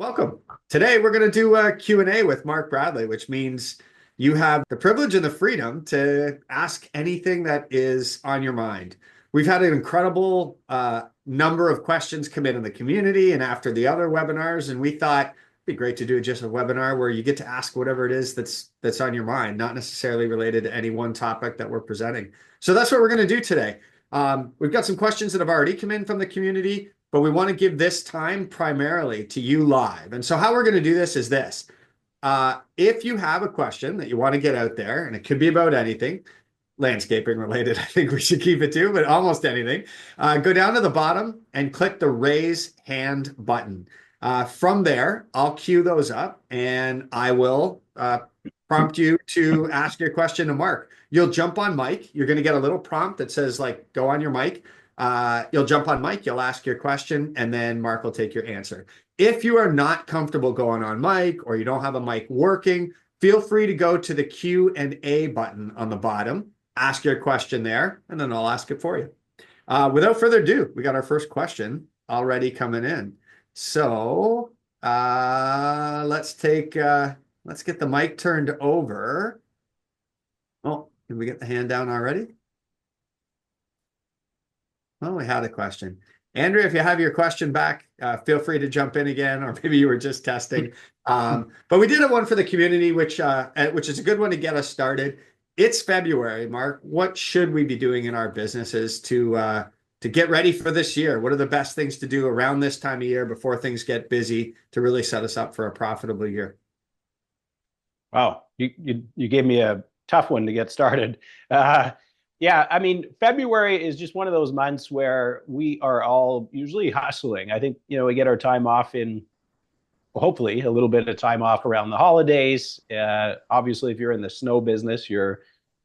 Welcome. Today we're going to do a Q&A with Mark Bradley, which means you have the privilege and the freedom to ask anything that is on your mind. We've had an incredible number of questions come in the community and after the other webinars, and we thought it'd be great to do just a webinar where you get to ask whatever it is that's on your mind, not necessarily related to any one topic that we're presenting. So that's what we're going to do today. We've got some questions that have already come in from the community, but we want to give this time primarily to you live. And so how we're going to do this is this. If you have a question that you want to get out there, and it could be about anything, landscaping related, I think we should keep it to, but almost anything, go down to the bottom and click the raise hand button. From there, I'll queue those up and I will prompt you to ask your question to Mark. You'll jump on mic. You're going to get a little prompt that says like, go on your mic. You'll jump on mic, you'll ask your question, and then Mark will take your answer. If you are not comfortable going on mic or you don't have a mic working, feel free to go to the Q&A button on the bottom, ask your question there, and then I'll ask it for you. Without further ado, we got our first question already coming in. So let's get the mic turned over. Oh, did we get the hand down already? Well, we had a question. Andrea, if you have your question back, feel free to jump in again, or maybe you were just testing. But we did have one for the community, which is a good one to get us started. It's February, Mark. What should we be doing in our businesses to get ready for this year? What are the best things to do around this time of year before things get busy to really set us up for a profitable year? Wow, you gave me a tough one to get started. Yeah, I mean, February is just one of those months where we are all usually hustling. I think, we get our time off hopefully, a little bit of time off around the holidays. Obviously, if you're in the snow business, you're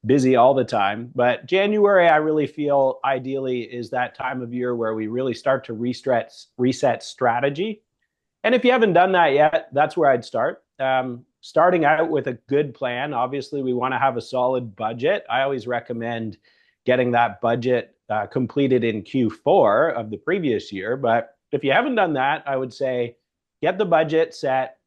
busy all the time. But January, I really feel ideally is that time of year where we really start to reset strategy. And if you haven't done that yet, that's where I'd start. Starting out with a good plan. Obviously, we want to have a solid budget. I always recommend getting that budget completed in Q4 of the previous year. But if you haven't done that, I would say get the budget set,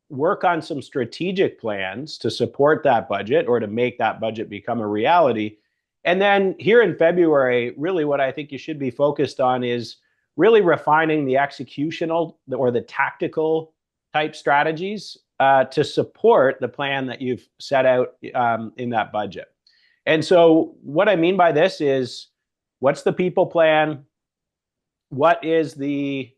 work on some strategic plans to support that budget or to make that budget become a reality. And then here in February, really what I think you should be focused on is really refining the executional or the tactical type strategies to support the plan that you've set out in that budget. And so what I mean by this is, what's the people plan? What is the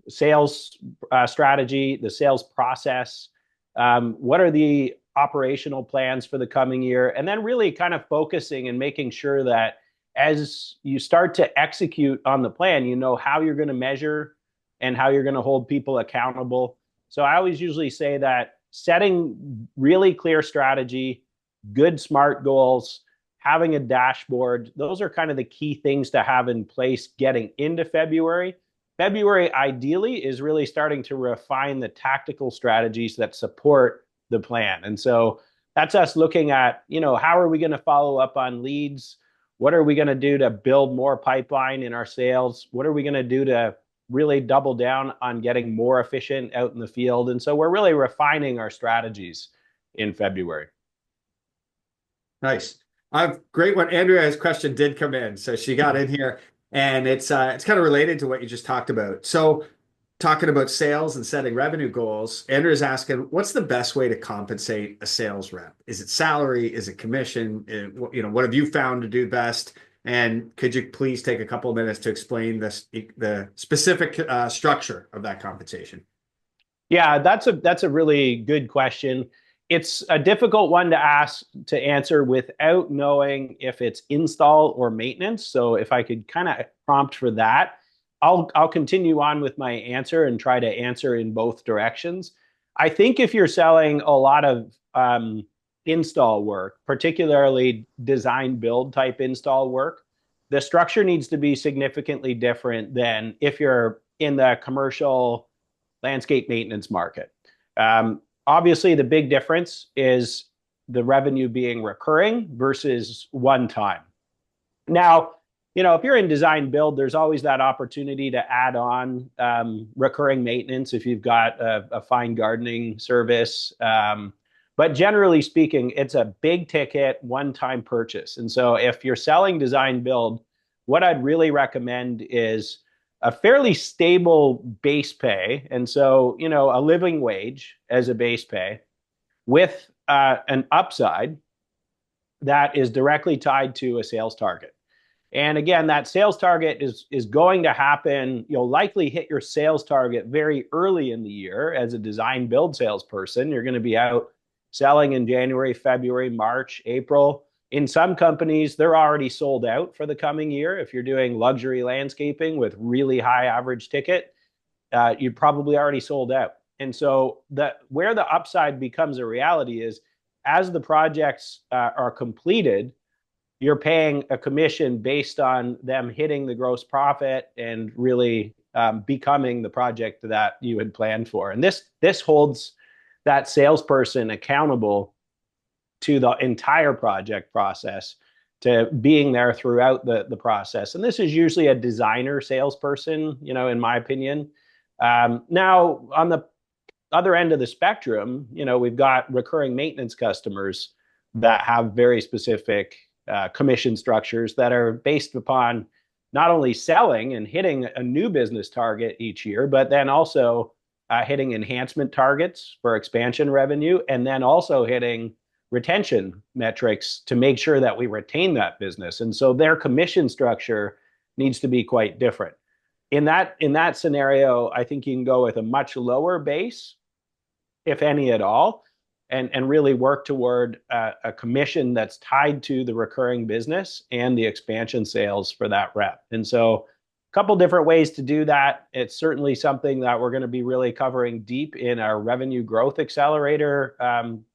sales strategy, the sales process? What are the operational plans for the coming year? And then really kind of focusing and making sure that as you start to execute on the plan, you know how you're going to measure and how you're going to hold people accountable. So I always usually say that setting really clear strategy, good SMART goals, having a dashboard, those are kind of the key things to have in place getting into February. February, ideally, is really starting to refine the tactical strategies that support the plan. And so that's us looking at, how are we going to follow up on leads? What are we going to do to build more pipeline in our sales? What are we going to do to really double down on getting more efficient out in the field? And so we're really refining our strategies in February. Nice. Great one. Andrea's question did come in. So she got in here and it's kind of related to what you just talked about. So talking about sales and setting revenue goals, Andrea's asking, what's the best way to compensate a sales rep? Is it salary? Is it commission? What have you found to do best? And could you please take a couple of minutes to explain the specific structure of that compensation? Yeah, that's a really good question. It's a difficult one to answer without knowing if it's install or maintenance. So if I could kind of prompt for that, I'll continue on with my answer and try to answer in both directions. I think if you're selling a lot of install work, particularly design build type install work, the structure needs to be significantly different than if you're in the commercial landscape maintenance market. Obviously, the big difference is the revenue being recurring versus one time. Now, if you're in design build, there's always that opportunity to add on recurring maintenance if you've got a fine gardening service. But generally speaking, it's a big ticket, one-time purchase. And so if you're selling design build, what I'd really recommend is a fairly stable base pay. And so, a living wage as a base pay with an upside that is directly tied to a sales target. And again, that sales target is going to happen. You'll likely hit your sales target very early in the year as a design build salesperson. You're going to be out selling in January, February, March, April. In some companies, they're already sold out for the coming year. If you're doing luxury landscaping with really high average ticket, you're probably already sold out. And so where the upside becomes a reality is as the projects are completed, you're paying a commission based on them hitting the gross profit and really becoming the project that you had planned for. And this holds that salesperson accountable to the entire project process, to being there throughout the process. And this is usually a designer salesperson, in my opinion. Now, on the other end of the spectrum, we've got recurring maintenance customers that have very specific commission structures that are based upon not only selling and hitting a new business target each year, but then also hitting enhancement targets for expansion revenue, and then also hitting retention metrics to make sure that we retain that business. And so their commission structure needs to be quite different. In that scenario, I think you can go with a much lower base, if any at all, and really work toward a commission that's tied to the recurring business and the expansion sales for that rep. And so a couple different ways to do that. It's certainly something that we're going to be really covering deep in our revenue growth accelerator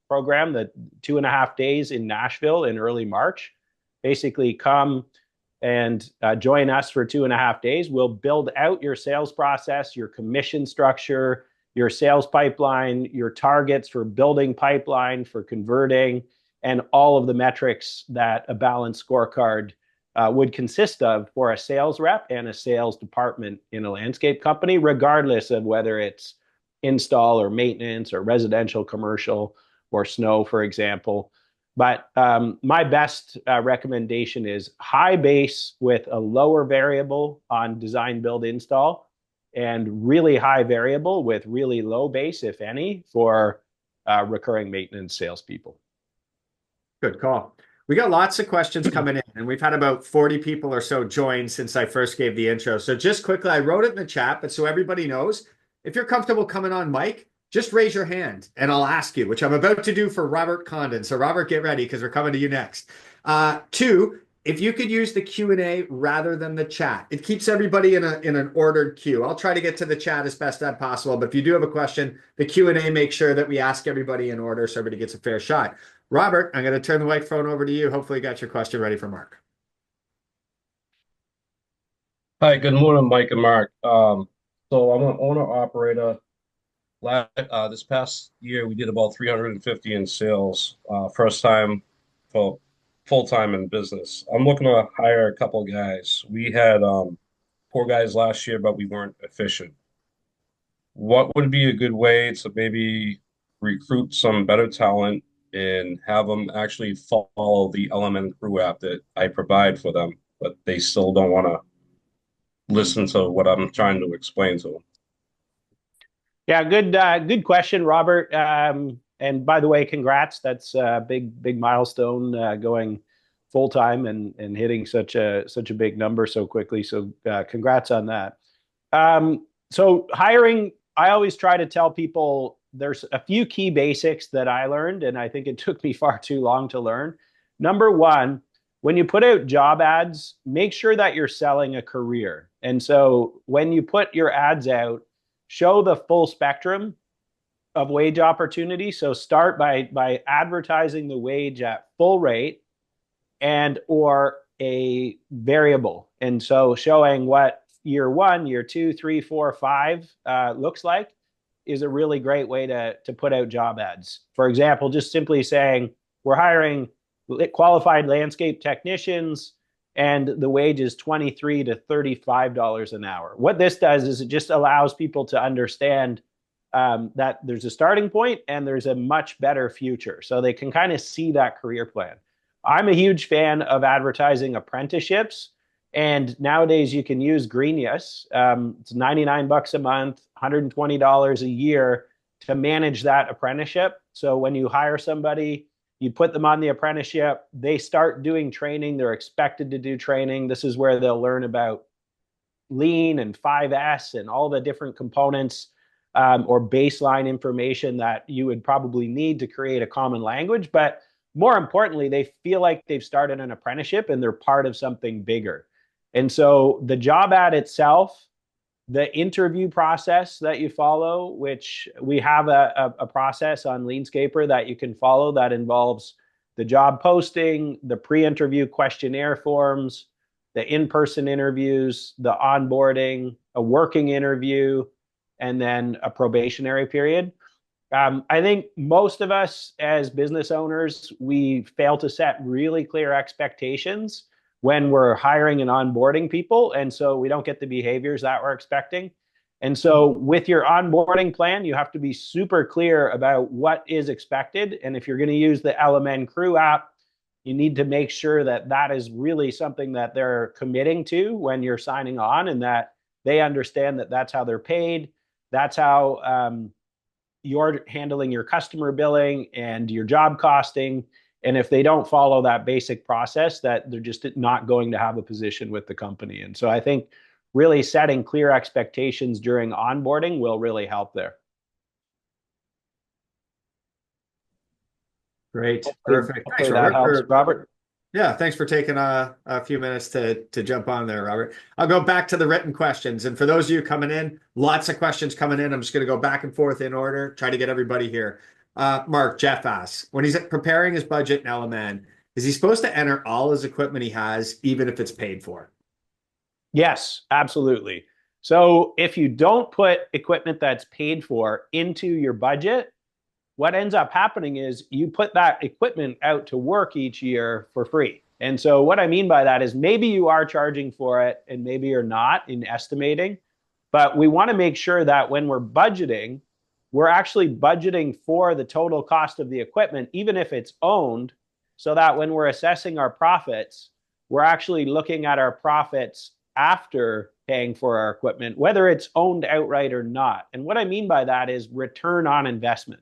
program, the 2.5 days in Nashville in early March. Basically come and join us for 2.5 days. We'll build out your sales process, your commission structure, your sales pipeline, your targets for building pipeline, for converting, and all of the metrics that a balanced scorecard would consist of for a sales rep and a sales department in a landscape company, regardless of whether it's install or maintenance or residential, commercial, or snow, for example. But my best recommendation is high base with a lower variable on design, build, install, and really high variable with really low base, if any, for recurring maintenance salespeople. Good call. We got lots of questions coming in, and we've had about 40 people or so join since I first gave the intro. So just quickly, I wrote it in the chat, but so everybody knows, if you're comfortable coming on mic, just raise your hand and I'll ask you, which I'm about to do for Robert Condon. So Robert, get ready because we're coming to you next. 2, if you could use the Q&A rather than the chat, it keeps everybody in an ordered queue. I'll try to get to the chat as best as possible, but if you do have a question, the Q&A makes sure that we ask everybody in order so everybody gets a fair shot. Robert, I'm going to turn the microphone over to you. Hopefully you got your question ready for Mark. Hi, good morning, Mike and Mark. So I'm an owner-operator. This past year, we did about 350 in sales. First time for full-time in business. I'm looking to hire a couple guys. We had 4 guys last year, but we weren't efficient. What would be a good way to maybe recruit some better talent and have them actually follow the Element Crew app that I provide for them, but they still don't want to listen to what I'm trying to explain to them? Yeah, good question, Robert. And by the way, congrats. That's a big milestone, going full time and hitting such a big number so quickly. So congrats on that. So hiring, I always try to tell people there's a few key basics that I learned, and I think it took me far too long to learn. Number one, when you put out job ads, make sure that you're selling a career. And so when you put your ads out, show the full spectrum of wage opportunity. So start by advertising the wage at full rate and or a variable. And so showing what year 1, year 2, 3, 4, 5 looks like is a really great way to put out job ads. For example, just simply saying we're hiring qualified landscape technicians and the wage is $23 to $35 an hour. What this does is it just allows people to understand that there's a starting point and there's a much better future. So they can kind of see that career plan. I'm a huge fan of advertising apprenticeships. And nowadays you can use Greenius. It's $99 a month, $120 a year to manage that apprenticeship. So when you hire somebody, you put them on the apprenticeship, they start doing training, they're expected to do training. This is where they'll learn about Lean and 5S and all the different components or baseline information that you would probably need to create a common language. But more importantly, they feel like they've started an apprenticeship and they're part of something bigger. And so the job ad itself, the interview process that you follow, which we have a process on LeanScaper that you can follow that involves the job posting, the pre-interview questionnaire forms, the in-person interviews, the onboarding, a working interview, and then a probationary period. I think most of us as business owners, we fail to set really clear expectations when we're hiring and onboarding people. And so we don't get the behaviors that we're expecting. And so with your onboarding plan, you have to be super clear about what is expected. And if you're going to use the LMN Crew app, you need to make sure that that is really something that they're committing to when you're signing on, and that they understand that that's how they're paid. That's how you're handling your customer billing and your job costing. And if they don't follow that basic process, that they're just not going to have a position with the company. And so I think really setting clear expectations during onboarding will really help there. Great. Perfect. Hopefully that helps, Robert. Yeah, thanks for taking a few minutes to jump on there, Robert. I'll go back to the written questions. And for those of you coming in, lots of questions coming in. I'm just going to go back and forth in order, try to get everybody here. Mark, Jeff asks, when he's preparing his budget in LMN, is he supposed to enter all his equipment he has, even if it's paid for? Yes, absolutely. So if you don't put equipment that's paid for into your budget, what ends up happening is you put that equipment out to work each year for free. And so what I mean by that is maybe you are charging for it and maybe you're not in estimating, but we want to make sure that when we're budgeting, we're actually budgeting for the total cost of the equipment, even if it's owned, so that when we're assessing our profits, we're actually looking at our profits after paying for our equipment, whether it's owned outright or not. And what I mean by that is return on investment.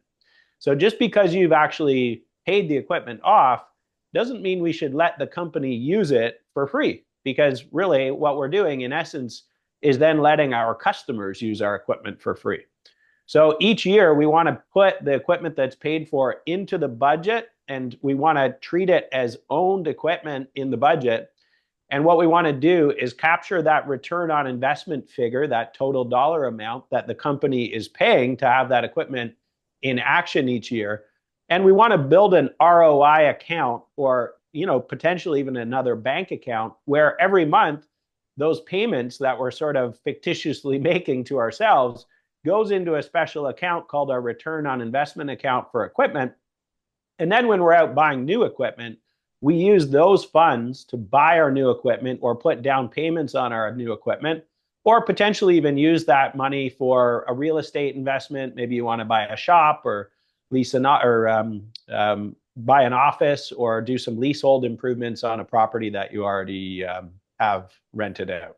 So just because you've actually paid the equipment off doesn't mean we should let the company use it for free, because really what we're doing in essence is then letting our customers use our equipment for free. So each year we want to put the equipment that's paid for into the budget, and we want to treat it as owned equipment in the budget. And what we want to do is capture that return on investment figure, that total dollar amount that the company is paying to have that equipment in action each year. And we want to build an ROI account, or potentially even another bank account, where every month those payments that we're sort of fictitiously making to ourselves goes into a special account called our return on investment account for equipment. And then when we're out buying new equipment, we use those funds to buy our new equipment or put down payments on our new equipment, or potentially even use that money for a real estate investment. Maybe you want to buy a shop or lease buy an office, or do some leasehold improvements on a property that you already have rented out.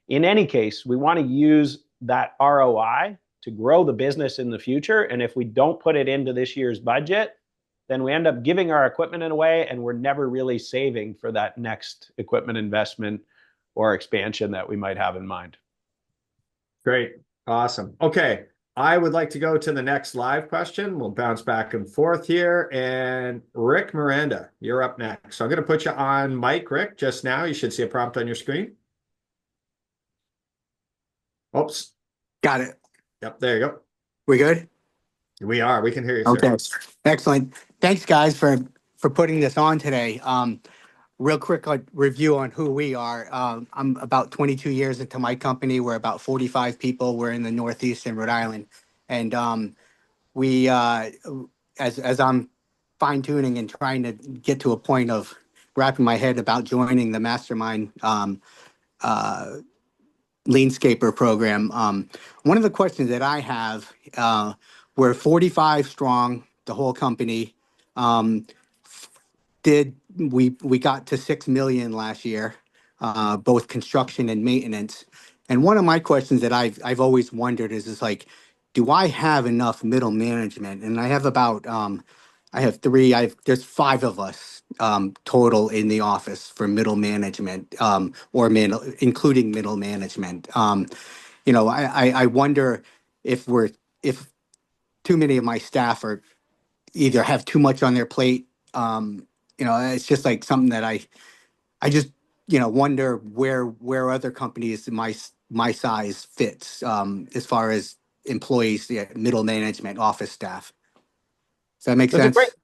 In any case, we want to use that ROI to grow the business in the future. And if we don't put it into this year's budget, then we end up giving our equipment away, and we're never really saving for that next equipment investment or expansion that we might have in mind. Great. Awesome. Okay. I would like to go to the next live question. We'll bounce back and forth here. And Rick Miranda, you're up next. So I'm going to put you on mic, Rick, just now. You should see a prompt on your screen. Oops. Got it. Yep. There you go. We good? We are. We can hear you, Okay. sir. Excellent. Thanks, guys, for putting this on today. Real quick review on who we are. I'm about 22 years into my company. We're about 45 people. We're in the Northeast in Rhode Island. And we, as I'm fine tuning and trying to get to a point of wrapping my head about joining the mastermind LeanScaper program. One of the questions that I have, we're 45 strong, the whole company. Um, we got to 6 million last year, both construction and maintenance. And one of my questions that I've always wondered is like, do I have enough middle management? And I have about I have three. There's five of us total in the office for middle management, including middle management. I wonder if if too many of my staff are either have too much on their plate. It's just like something that I just wonder where other companies my size fits as far as employees, yeah, middle management, office staff. Does that make That's a great, sense?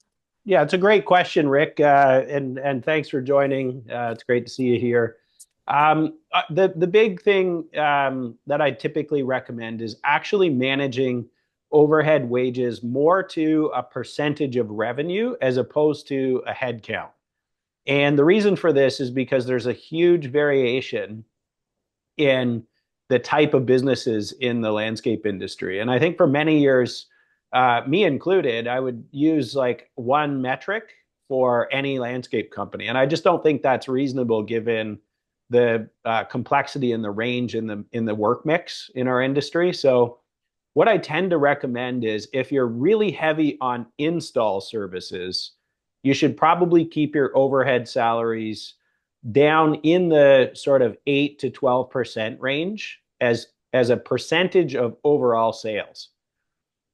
yeah, it's a great question, Rick, and thanks for joining. It's great to see you here. The big thing that I typically recommend is actually managing overhead wages more to a percentage of revenue as opposed to a head count. And the reason for this is because there's a huge variation in the type of businesses in the landscape industry. And I think for many years, me included, I would use like one metric for any landscape company. And I just don't think that's reasonable given the complexity and the range in the work mix in our industry. So what I tend to recommend is if you're really heavy on install services, you should probably keep your overhead salaries down in the sort of 8 to 12% range as a percentage of overall sales.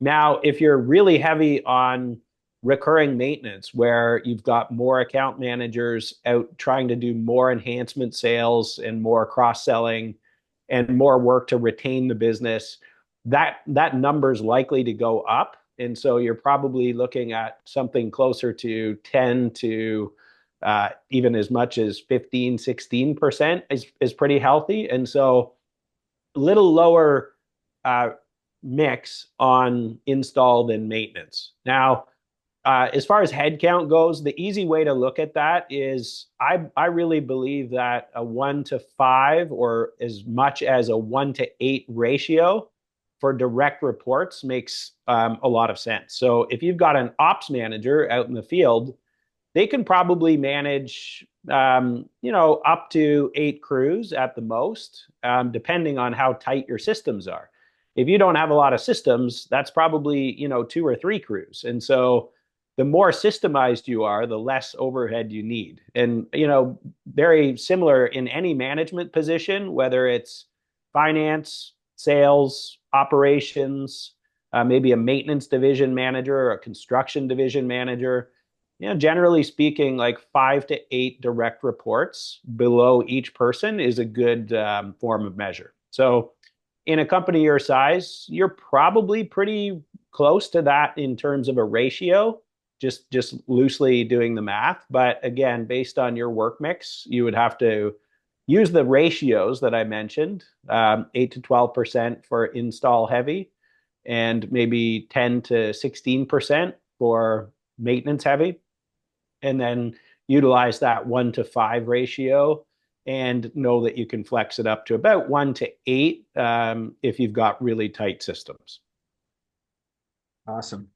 Now, if you're really heavy on recurring maintenance, where you've got more account managers out trying to do more enhancement sales and more cross-selling and more work to retain the business, that number's likely to go up. And so you're probably looking at something closer to 10 to even as much as 15, 16% is pretty healthy. And so a little lower mix on install than maintenance. Now, as far as headcount goes, the easy way to look at that is I really believe that a 1 to 5 or as much as a 1 to 8 ratio for direct reports makes a lot of sense. So if you've got an ops manager out in the field, they can probably manage up to 8 crews at the most, depending on how tight your systems are. If you don't have a lot of systems, that's probably 2 or 3 crews. And so the more systemized you are, the less overhead you need. And very similar in any management position, whether it's finance, sales, operations, maybe a maintenance division manager or a construction division manager. Generally speaking, like 5 to 8 direct reports below each person is a good form of measure. So in a company your size, you're probably pretty close to that in terms of a ratio, just loosely doing the math. But again, based on your work mix, you would have to use the ratios that I mentioned, 8 to 12% for install heavy, and maybe 10 to 16% for maintenance heavy, and then utilize that 1 to 5 ratio and know that you can flex it up to about 1 to 8 if you've got really tight systems. Awesome.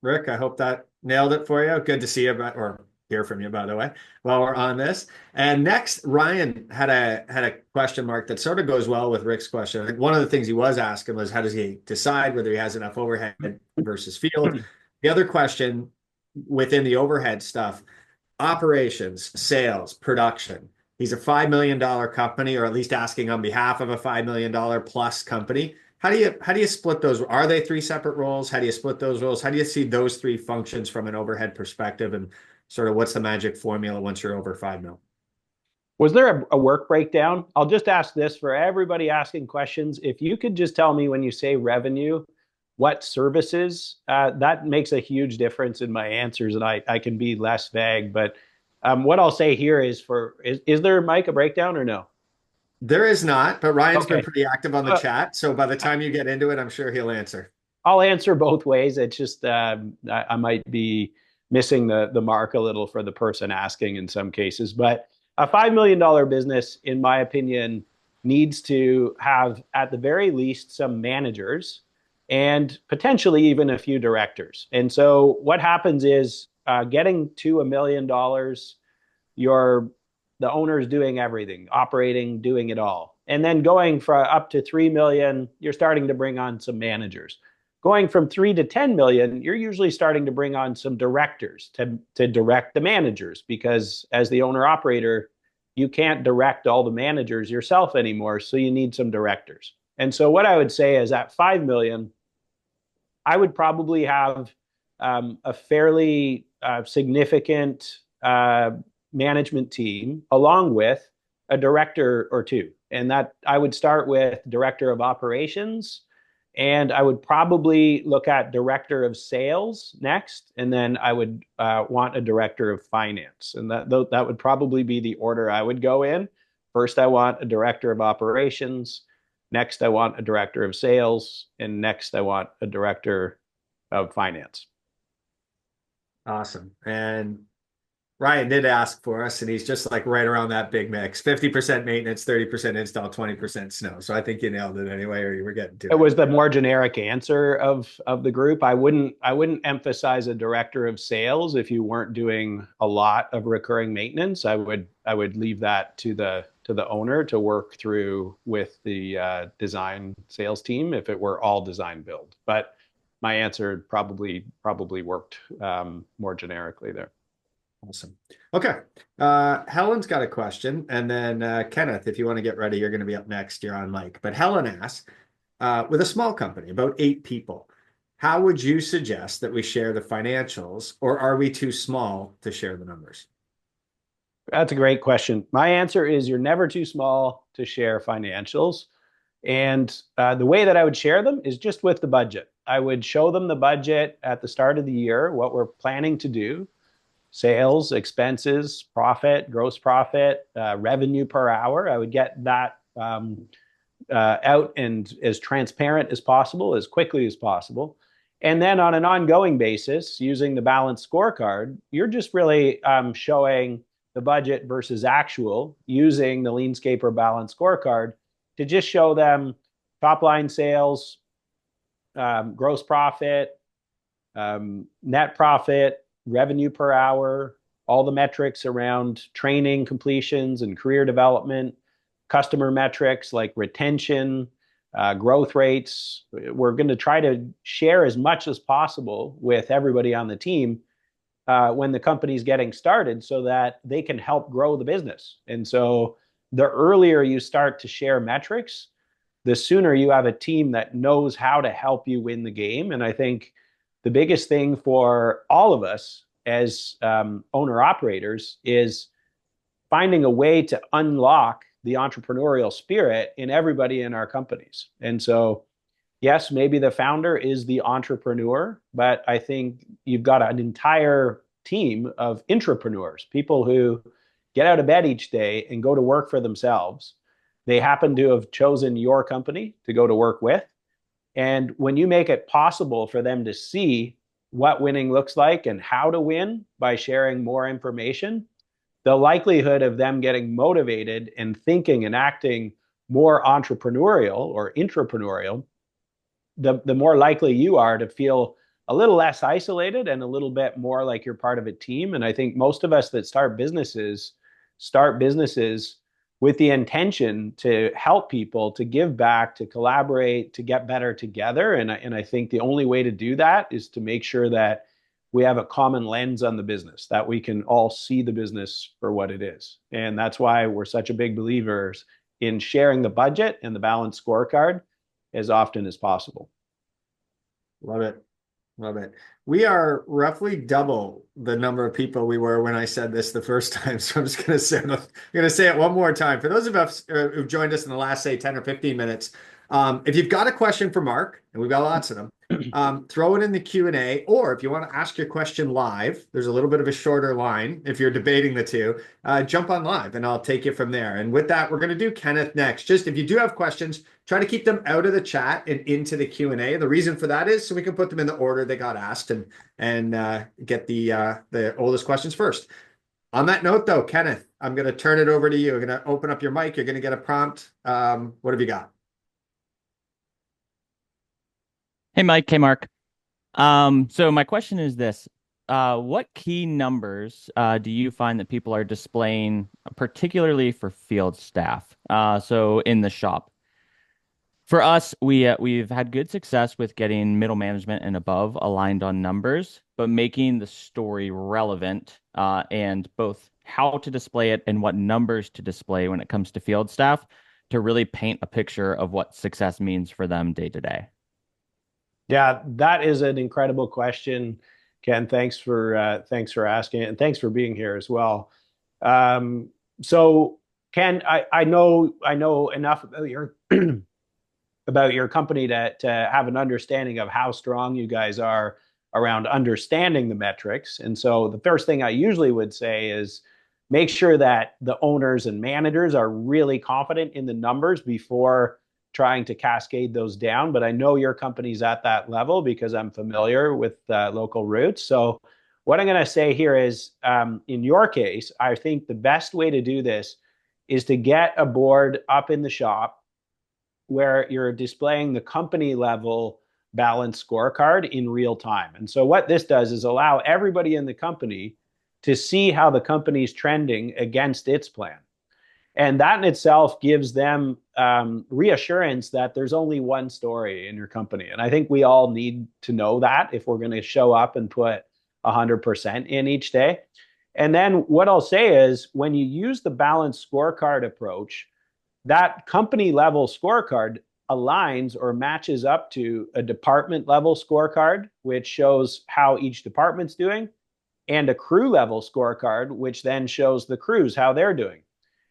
Rick, I hope that nailed it for you. Good to see you, or hear from you, by the way, while we're on this. And next, Ryan had a question mark that sort of goes well with Rick's question. I think one of the things he was asking was, how does he decide whether he has enough overhead versus field? The other question within the overhead stuff, operations, sales, production. He's a $5 million company, or at least asking on behalf of a $5 million plus company. How do you split those? Are they 3 separate roles? How do you split those roles? How do you see those 3 functions from an overhead perspective? And sort of what's the magic formula once you're over 5 mil? Was there a work breakdown? I'll just ask this for everybody asking questions. If you could just tell me when you say revenue, what services, that makes a huge difference in my answers, and I can be less vague. But what I'll say here is is there, Mike, a breakdown or no? There is not, but Ryan's been Okay. pretty active on the chat. So by the time you get into it, I'm sure he'll answer. I'll answer both ways. It's just I might be missing the mark a little for the person asking in some cases. But a $5 million business, in my opinion, needs to have at the very least some managers and potentially even a few directors. And so what happens is getting to $1 million, you're the owner is doing everything, operating, doing it all. And then going for up to 3 million, you're starting to bring on some managers. Going from 3 to 10 million, you're usually starting to bring on some directors to direct the managers, because as the owner operator, you can't direct all the managers yourself anymore. So you need some directors. And so what I would say is at 5 million, I would probably have a fairly significant management team along with a director or two. And that I would start with director of operations, and I would probably look at director of sales next, and then I would want a director of finance. And that would probably be the order I would go in. First, I want a director of operations. Next, I want a director of sales. And next, I want a director of finance. Awesome. And Ryan did ask for us, and he's just like right around that big mix: 50% maintenance, 30% install, 20% snow. So I think you nailed it anyway, or you were getting to it. It was the more generic answer of the group. I wouldn't emphasize a director of sales if you weren't doing a lot of recurring maintenance. I would leave that to the owner to work through with the design sales team if it were all design build. But my answer probably worked more generically there. Awesome. Okay. Helen's got a question. And then Kenneth, if you want to get ready, you're going to be up next. You're on mic. But Helen asks, with a small company, about 8 people, how would you suggest that we share the financials, or are we too small to share the numbers? That's a great question. My answer is you're never too small to share financials. And the way that I would share them is just with the budget. I would show them the budget at the start of the year, what we're planning to do: sales, expenses, profit, gross profit, revenue per hour. I would get that out and as transparent as possible, as quickly as possible. And then on an ongoing basis, using the balanced scorecard, you're just really showing the budget versus actual, using the LeanScaper balanced scorecard to just show them top line sales, gross profit, net profit, revenue per hour, all the metrics around training completions and career development, customer metrics like retention, growth rates. We're going to try to share as much as possible with everybody on the team when the company's getting started, so that they can help grow the business. And so the earlier you start to share metrics, the sooner you have a team that knows how to help you win the game. And I think the biggest thing for all of us as owner operators is finding a way to unlock the entrepreneurial spirit in everybody in our companies. And so, yes, maybe the founder is the entrepreneur, but I think you've got an entire team of intrapreneurs, people who get out of bed each day and go to work for themselves. They happen to have chosen your company to go to work with. And when you make it possible for them to see what winning looks like and how to win by sharing more information, the likelihood of them getting motivated and thinking and acting more entrepreneurial or intrapreneurial, the more likely you are to feel a little less isolated and a little bit more like you're part of a team. And I think most of us that start businesses with the intention to help people, to give back, to collaborate, to get better together. And I think the only way to do that is to make sure that we have a common lens on the business, that we can all see the business for what it is. And that's why we're such a big believers in sharing the budget and the balanced scorecard as often as possible. Love it. Love it. We are roughly double the number of people we were when I said this the first time. So I'm just going to say it one more time. For those of us who've joined us in the last, say, 10 or 15 minutes, if you've got a question for Mark, and we've got lots of them, throw it in the Q&A, or if you want to ask your question live, there's a little bit of a shorter line if you're debating the two, jump on live and I'll take you from there. And with that, we're going to do Kenneth next. Just if you do have questions, try to keep them out of the chat and into the Q&A. The reason for that is so we can put them in the order they got asked and get the oldest questions first. On that note, though, Kenneth, I'm going to turn it over to you. I'm going to open up your mic. You're going to get a prompt. What have you got? Hey, Mike. Hey, Mark. So my question is this. What key numbers do you find that people are displaying, particularly for field staff? So in the shop. For us, we've had good success with getting middle management and above aligned on numbers, but making the story relevant and both how to display it and what numbers to display when it comes to field staff to really paint a picture of what success means for them day to day. Yeah, that is an incredible question, Ken. Thanks for asking it, and thanks for being here as well. So, Ken, I know enough about your about your company to have an understanding of how strong you guys are around understanding the metrics. And so, the first thing I usually would say is make sure that the owners and managers are really confident in the numbers before trying to cascade those down. But I know your company's at that level because I'm familiar with local roots. So what I'm going to say here is, in your case, I think the best way to do this is to get a board up in the shop where you're displaying the company level balance scorecard in real time. And so what this does is allow everybody in the company to see how the company's trending against its plan. And that in itself gives them reassurance that there's only one story in your company. And I think we all need to know that if we're going to show up and put 100% in each day. And then what I'll say is when you use the balanced scorecard approach, that company level scorecard aligns or matches up to a department level scorecard, which shows how each department's doing, and a crew level scorecard, which then shows the crews how they're doing.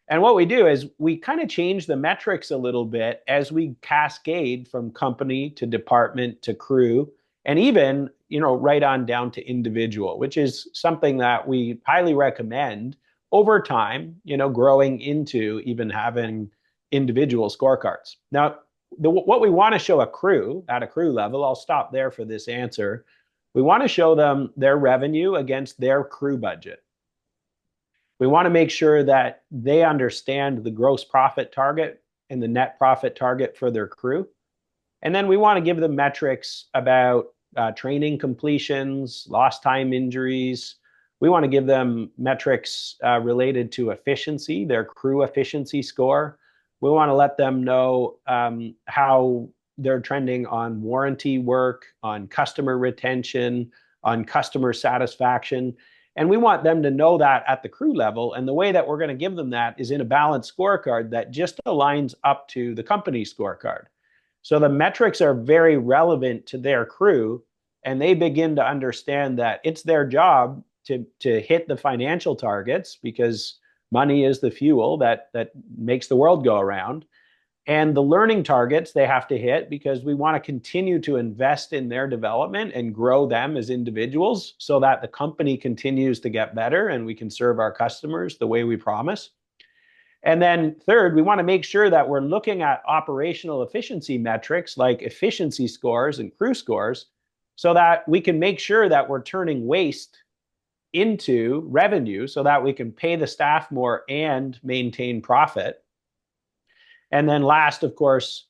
And what we do is we kind of change the metrics a little bit as we cascade from company to department to crew, and even, right on down to individual, which is something that we highly recommend over time, growing into even having individual scorecards. Now, what we want to show a crew at a crew level, I'll stop there for this answer. We want to show them their revenue against their crew budget. We want to make sure that they understand the gross profit target and the net profit target for their crew. And then we want to give them metrics about training completions, lost time injuries. We want to give them metrics related to efficiency, their crew efficiency score. We want to let them know how they're trending on warranty work, on customer retention, on customer satisfaction. And we want them to know that at the crew level. And the way that we're going to give them that is in a balanced scorecard that just aligns up to the company scorecard. So the metrics are very relevant to their crew, and they begin to understand that it's their job to hit the financial targets because money is the fuel that makes the world go around. And the learning targets they have to hit because we want to continue to invest in their development and grow them as individuals so that the company continues to get better and we can serve our customers the way we promise. And then third, we want to make sure that we're looking at operational efficiency metrics like efficiency scores and crew scores so that we can make sure that we're turning waste into revenue so that we can pay the staff more and maintain profit. And then last, of course,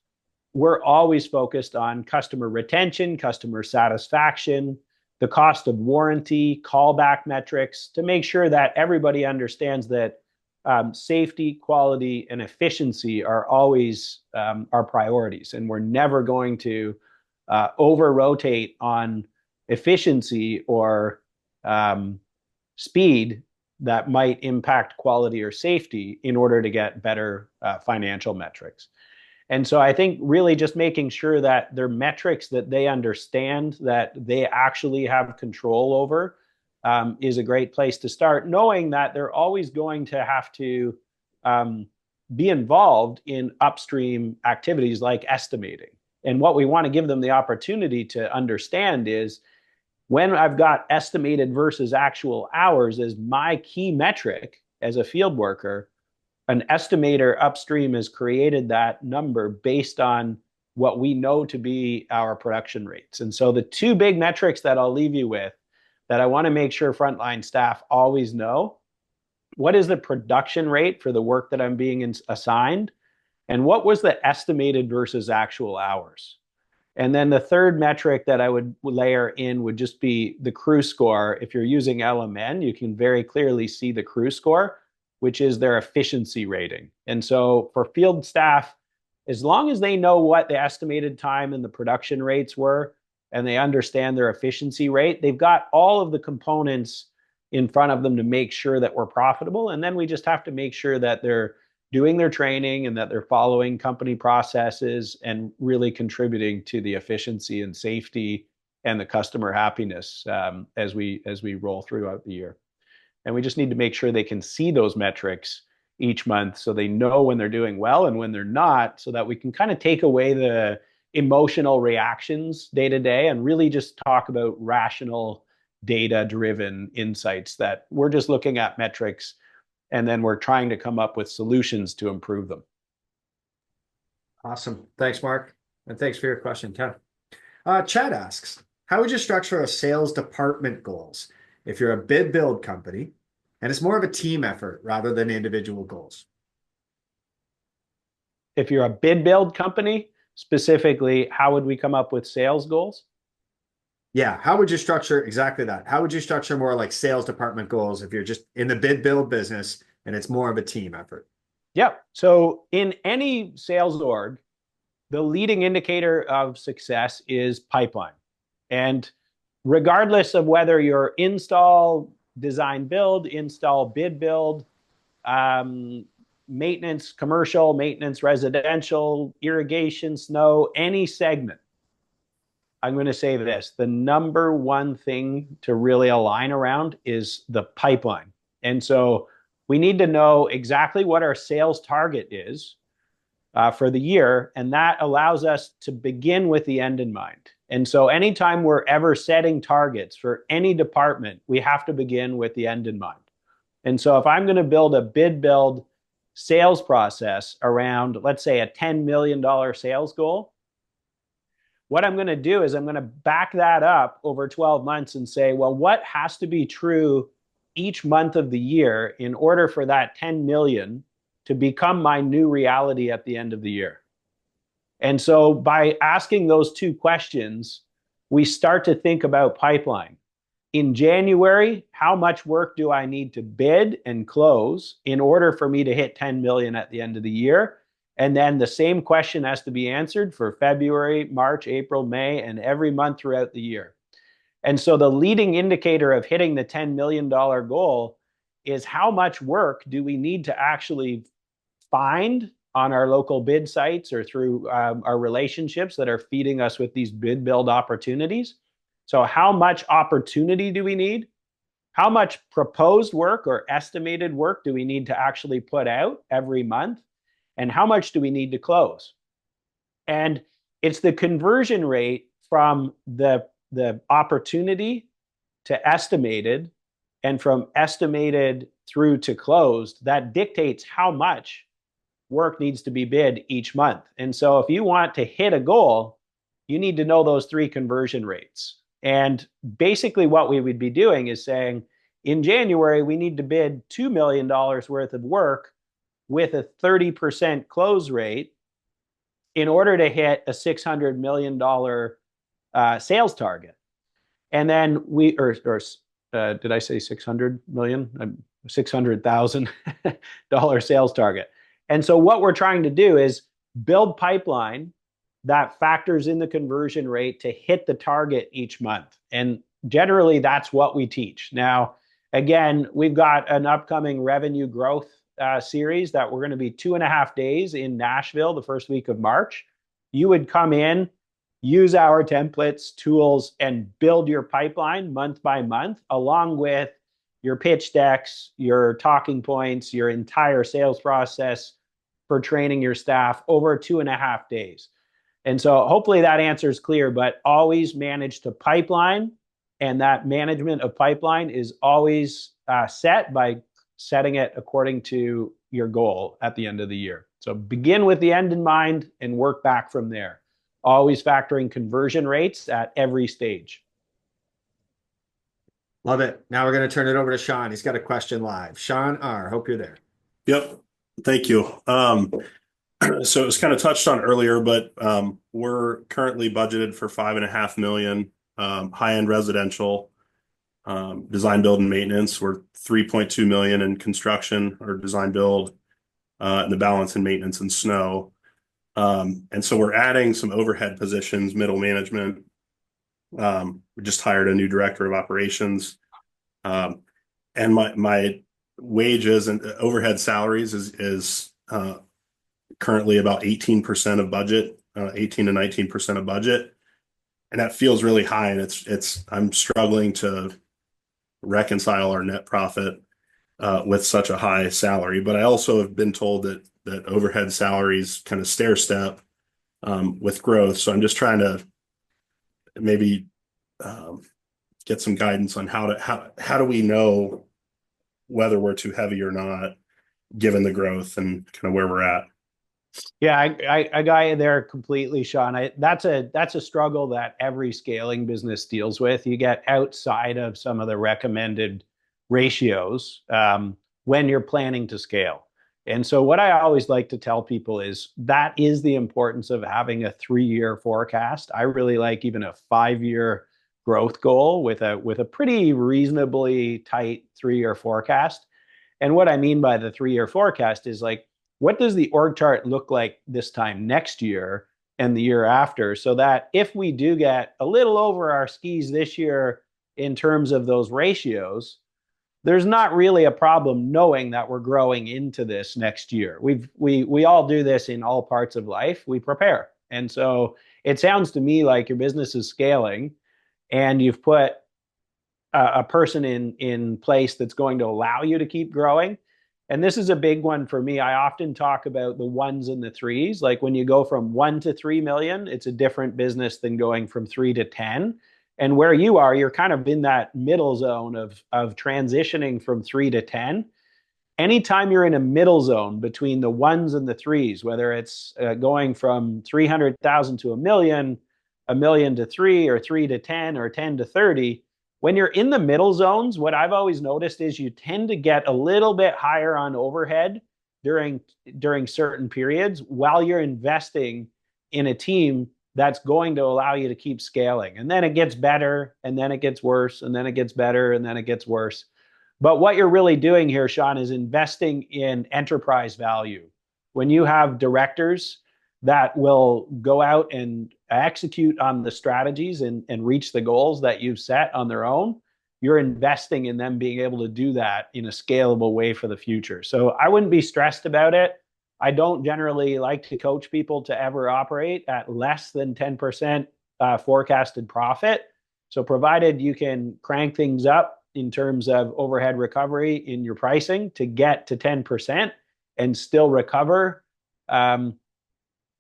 we're always focused on customer retention, customer satisfaction, the cost of warranty, callback metrics to make sure that everybody understands that safety, quality, and efficiency are always our priorities. And we're never going to over-rotate on efficiency or speed that might impact quality or safety in order to get better financial metrics. And so I think really just making sure that they're metrics that they understand, that they actually have control over, is a great place to start, knowing that they're always going to have to be involved in upstream activities like estimating. And what we want to give them the opportunity to understand is when I've got estimated versus actual hours as my key metric as a field worker, an estimator upstream has created that number based on what we know to be our production rates. And so the two big metrics that I'll leave you with that I want to make sure frontline staff always know: what is the production rate for the work that I'm being assigned? And what was the estimated versus actual hours? And then the third metric that I would layer in would just be the crew score. If you're using LMN, you can very clearly see the crew score, which is their efficiency rating. And so for field staff, as long as they know what the estimated time and the production rates were, and they understand their efficiency rate, they've got all of the components in front of them to make sure that we're profitable. And then we just have to make sure that they're doing their training and that they're following company processes and really contributing to the efficiency and safety and the customer happiness as we roll throughout the year. And we just need to make sure they can see those metrics each month so they know when they're doing well and when they're not, so that we can kind of take away the emotional reactions day to day and really just talk about rational, data-driven insights that we're just looking at metrics and then we're trying to come up with solutions to improve them. Awesome. Thanks, Mark. And thanks for your question, Ken. Chad asks, how would you structure a sales department goals if you're a bid build company and it's more of a team effort rather than individual goals? If you're a bid build company, specifically, how would we come up with sales goals? Yeah, how would you structure exactly that? How would you structure more like sales department goals if you're just in the bid build business and it's more of a team effort? Yeah. So in any sales org, the leading indicator of success is pipeline. And regardless of whether you're install, design, build, install, bid, build, maintenance, commercial, maintenance, residential, irrigation, snow, any segment, I'm going to say this: the number one thing to really align around is the pipeline. And so we need to know exactly what our sales target is for the year, and that allows us to begin with the end in mind. And so anytime we're ever setting targets for any department, we have to begin with the end in mind. And so if I'm going to build a bid build sales process around, let's say, a $10 million sales goal, what I'm going to do is I'm going to back that up over 12 months and say, well, what has to be true each month of the year in order for that 10 million to become my new reality at the end of the year? And so by asking those two questions, we start to think about pipeline. In January, how much work do I need to bid and close in order for me to hit 10 million at the end of the year? And then the same question has to be answered for February, March, April, May, and every month throughout the year. And so the leading indicator of hitting the $10 million goal is how much work do we need to actually find on our local bid sites or through our relationships that are feeding us with these bid build opportunities. So how much opportunity do we need? How much proposed work or estimated work do we need to actually put out every month? And how much do we need to close? And it's the conversion rate from the opportunity to estimated and from estimated through to closed that dictates how much work needs to be bid each month. And so if you want to hit a goal, you need to know those three conversion rates. And basically what we would be doing is saying, in January, we need to bid $2 million worth of work with a 30% close rate in order to hit a $600 million sales target. And then did I say 600 million? $600,000 sales target. And so what we're trying to do is build pipeline that factors in the conversion rate to hit the target each month. And generally, that's what we teach. Now, again, we've got an upcoming revenue growth series that we're going to be 2.5 days in Nashville the first week of March. You would come in, use our templates, tools, and build your pipeline month by month, along with your pitch decks, your talking points, your entire sales process for training your staff over 2.5 days. And so hopefully that answer is clear, but always manage to pipeline. And that management of pipeline is always set by setting it according to your goal at the end of the year. So begin with the end in mind and work back from there. Always factoring conversion rates at every stage. Love it. Now we're going to turn it over to Sean. He's got a question live. Sean R., hope you're there. Yep. Thank you. So it was kind of touched on earlier, but we're currently budgeted for 5.5 million, high-end residential, design, build, and maintenance. We're 3.2 million in construction or design build, and the balance in maintenance and snow. And so we're adding some overhead positions, middle management. We just hired a new director of operations. And my wages and overhead salaries is currently about 18% of budget, 18 to 19% of budget. And that feels really high. And I'm struggling to reconcile our net profit with such a high salary. But I also have been told that overhead salaries kind of stair step with growth. So I'm just trying to maybe get some guidance on how do we know whether we're too heavy or not, given the growth and kind of where we're at. Yeah, I got you there completely, Sean. That's a struggle that every scaling business deals with. You get outside of some of the recommended ratios when you're planning to scale. And so what I always like to tell people is that is the importance of having a 3-year forecast. I really like even a 5-year growth goal with a pretty reasonably tight 3-year forecast. And what I mean by the 3-year forecast is like, what does the org chart look like this time next year and the year after, so that if we do get a little over our skis this year in terms of those ratios, there's not really a problem knowing that we're growing into this next year. We all do this in all parts of life. We prepare. And so it sounds to me like your business is scaling and you've put a person in place that's going to allow you to keep growing. And this is a big one for me. I often talk about the ones and the threes. Like when you go from 1 to 3 million, it's a different business than going from 3 to 10. And where you are, you're kind of in that middle zone of transitioning from 3 to 10. Anytime you're in a middle zone between the ones and the threes, whether it's going from 300,000 to a million to 3, or 3 to 10, or 10 to 30, when you're in the middle zones, what I've always noticed is you tend to get a little bit higher on overhead during certain periods while you're investing in a team that's going to allow you to keep scaling. And then it gets better, and then it gets worse, and then it gets better, and then it gets worse. But what you're really doing here, Sean, is investing in enterprise value. When you have directors that will go out and execute on the strategies and reach the goals that you've set on their own, you're investing in them being able to do that in a scalable way for the future. So I wouldn't be stressed about it. I don't generally like to coach people to ever operate at less than 10% forecasted profit. So provided you can crank things up in terms of overhead recovery in your pricing to get to 10% and still recover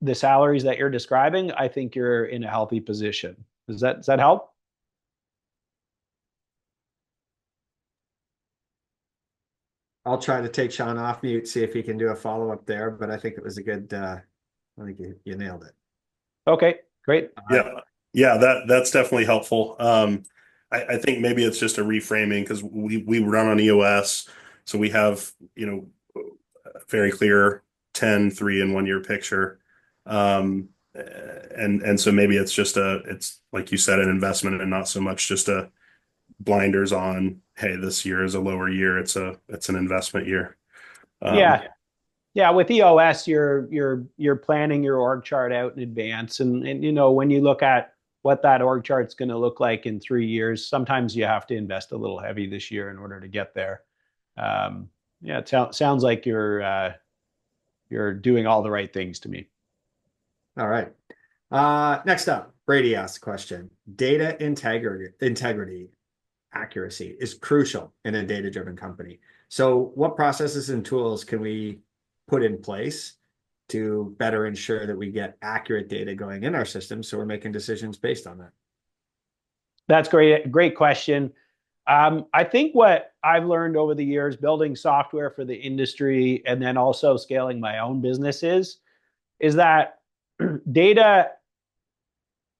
the salaries that you're describing, I think you're in a healthy position. Does that help? I'll try to take Sean off mute, see if he can do a follow-up there, but I think it was a good, I think you nailed it. Okay, great. Yeah, that's definitely helpful. I think maybe it's just a reframing because we run on EOS, so we have, a very clear 10, 3, and 1 year picture. And so maybe it's like you said, an investment and not so much just a blinders on, hey, this year is a lower year. It's an investment year. Yeah. With EOS, you're planning your org chart out in advance. And when you look at what that org chart's going to look like in 3 years, sometimes you have to invest a little heavy this year in order to get there. It sounds like you're doing all the right things to me. All right. Next up, Brady asks a question. Data integrity accuracy is crucial in a data-driven company. So what processes and tools can we put in place to better ensure that we get accurate data going in our system, so we're making decisions based on that? That's great. Great question. I think what I've learned over the years building software for the industry and then also scaling my own businesses is that data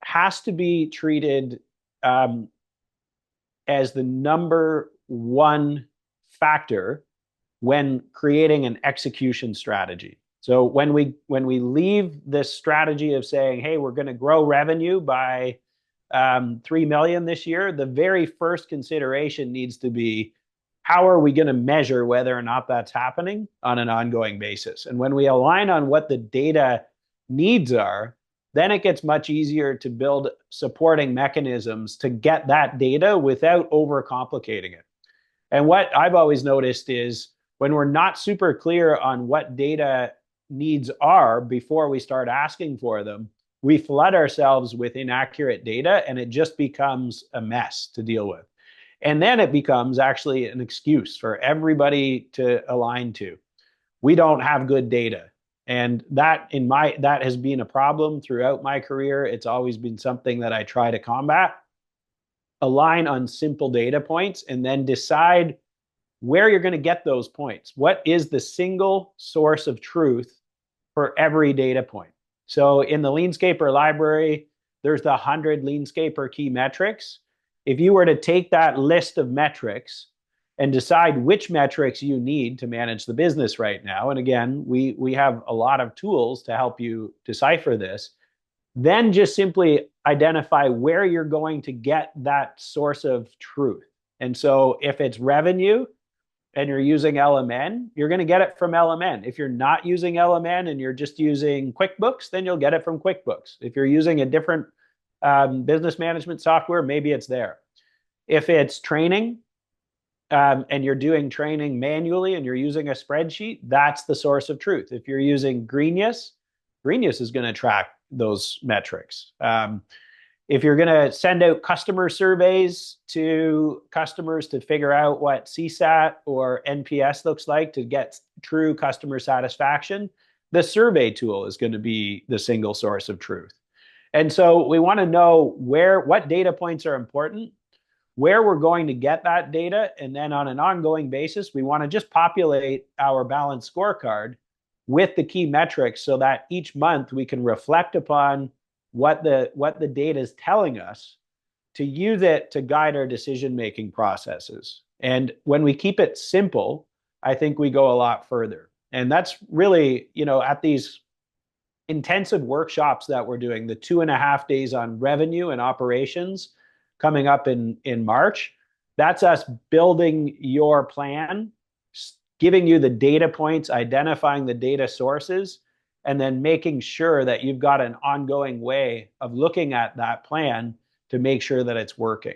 has to be treated as the number one factor when creating an execution strategy. So when we leave this strategy of saying, hey, we're going to grow revenue by 3 million this year, the very first consideration needs to be, how are we going to measure whether or not that's happening on an ongoing basis? And when we align on what the data needs are, then it gets much easier to build supporting mechanisms to get that data without overcomplicating it. And what I've always noticed is when we're not super clear on what data needs are before we start asking for them, we flood ourselves with inaccurate data and it just becomes a mess to deal with. And then it becomes actually an excuse for everybody to align to. We don't have good data. And that has been a problem throughout my career. It's always been something that I try to combat. Align on simple data points and then decide where you're going to get those points. What is the single source of truth for every data point? So in the LeanScaper library, there's the 100 LeanScaper key metrics. If you were to take that list of metrics and decide which metrics you need to manage the business right now, and again, we have a lot of tools to help you decipher this, then just simply identify where you're going to get that source of truth. And so if it's revenue and you're using LMN, you're going to get it from LMN. If you're not using LMN and you're just using QuickBooks, then you'll get it from QuickBooks. If you're using a different business management software, maybe it's there. If it's training and you're doing training manually and you're using a spreadsheet, that's the source of truth. If you're using Greenius, Greenius is going to track those metrics. If you're going to send out customer surveys to customers to figure out what CSAT or NPS looks like to get true customer satisfaction, the survey tool is going to be the single source of truth. And so we want to know what data points are important, where we're going to get that data, and then on an ongoing basis, we want to just populate our balanced scorecard with the key metrics so that each month we can reflect upon what the data is telling us to use it to guide our decision-making processes. And when we keep it simple, I think we go a lot further. And that's really, at these intensive workshops that we're doing, the 2.5 days on revenue and operations coming up in March, that's us building your plan, giving you the data points, identifying the data sources, and then making sure that you've got an ongoing way of looking at that plan to make sure that it's working.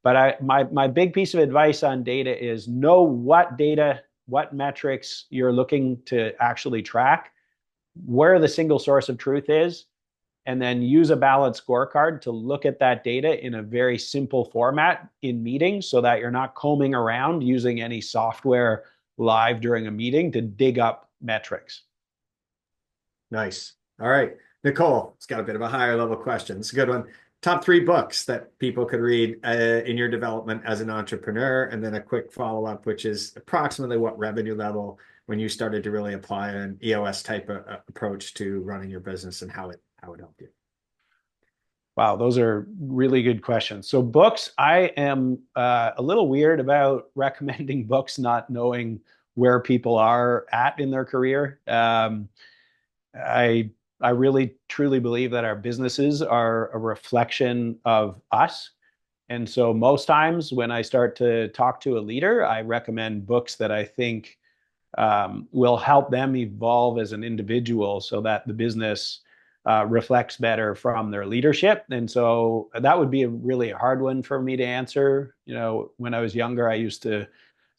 But my big piece of advice on data is know what data, what metrics you're looking to actually track, where the single source of truth is, and then use a balanced scorecard to look at that data in a very simple format in meetings so that you're not combing around using any software live during a meeting to dig up metrics. Nice. All right. Nicole, it's got a bit of a higher level question. It's a good one. Top 3 books that people could read in your development as an entrepreneur, and then a quick follow-up, which is approximately what revenue level when you started to really apply an EOS type of approach to running your business and how it helped you. Wow, those are really good questions. So books, I am a little weird about recommending books, not knowing where people are at in their career. I really truly believe that our businesses are a reflection of us. And so most times when I start to talk to a leader, I recommend books that I think will help them evolve as an individual so that the business reflects better from their leadership. And so that would be a really hard one for me to answer. When I was younger, I used to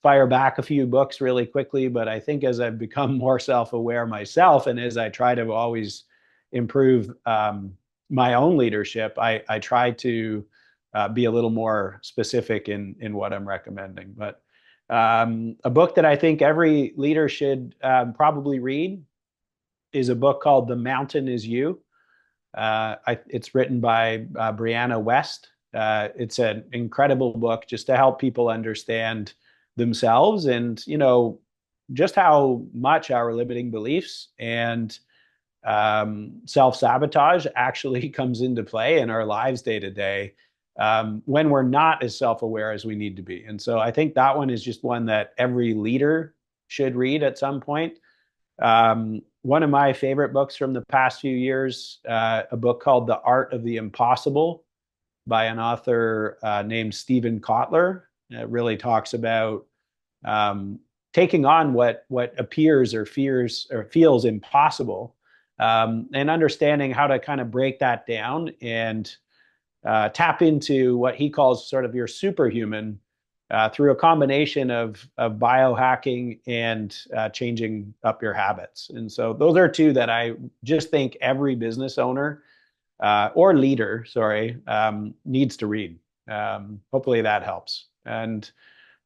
fire back a few books really quickly, but I think as I've become more self-aware myself and as I try to always improve my own leadership, I try to be a little more specific in what I'm recommending. But a book that I think every leader should probably read is a book called The Mountain Is You. It's written by Brianna West. It's an incredible book just to help people understand themselves and, just how much our limiting beliefs and self-sabotage actually comes into play in our lives day to day, when we're not as self-aware as we need to be. And so I think that one is just one that every leader should read at some point. One of my favorite books from the past few years, a book called The Art of the Impossible by an author named Stephen Kotler. It really talks about taking on what appears or fears or feels impossible, and understanding how to kind of break that down and tap into what he calls sort of your superhuman, through a combination of biohacking and changing up your habits. And so those are two that I just think every business owner or leader, needs to read. Hopefully that helps. And